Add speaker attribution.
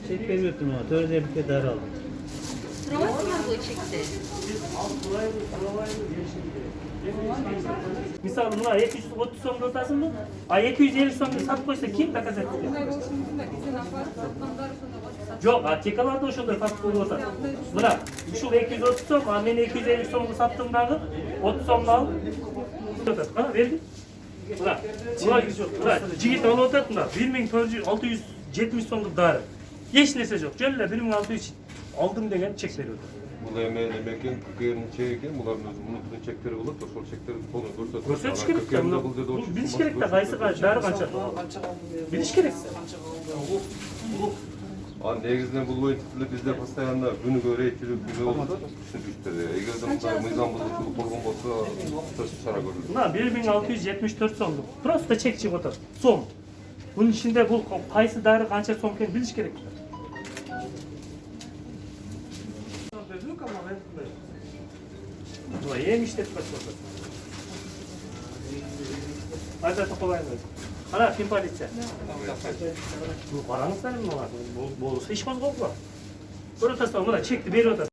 Speaker 1: Çek veriyordum ama törede bir kadar aldım.
Speaker 2: Provası var bu çekti.
Speaker 3: Misal buna 230 so'mga o'tasin mı? A 250 so'mga sotib qo'ysa kim takazak? Yok, atikalarda o'shanda sotib qo'yib o'tadi. Buna shu 230 so'm, a men 250 so'mga sotdim-dag'i 30 so'mni olib o'tadi. Qara, berdi. Buna jigit olib o'tadi bunda 1470 so'mlik dori. Hech narsa yo'q. Jo'lla 1600 oldim degan chek berib o'tadi.
Speaker 4: Бұл екен, ККР'нің чегі екен, бұлардың өзі мұнықтың чектері болады, сол чектерді қолын көрсетеді.
Speaker 3: Көрсетіш керек та, бұл біліш керек та, қайсы бәрі қанша. Біліш керек.
Speaker 4: Негізінен бұл ойыншықтылы бізде постоянно күніге рейд жүріп күні olsa түсінбейді. Егер де мыйзам бұзушылық болған болса, тырыс шара көріледі.
Speaker 3: Мына 1674 сомдық. Просто чек шығып отыр. Сом. Бұның ішінде бұл қайсы дәрі қанша сом екенін біліш керек. Ең іштетіп басып. Айтаты қолайын. Ана, кім полиция? Қараңыздар мына. Болысы еш қозғалып бар. Көріп тастау, мына чекті беріп отыр.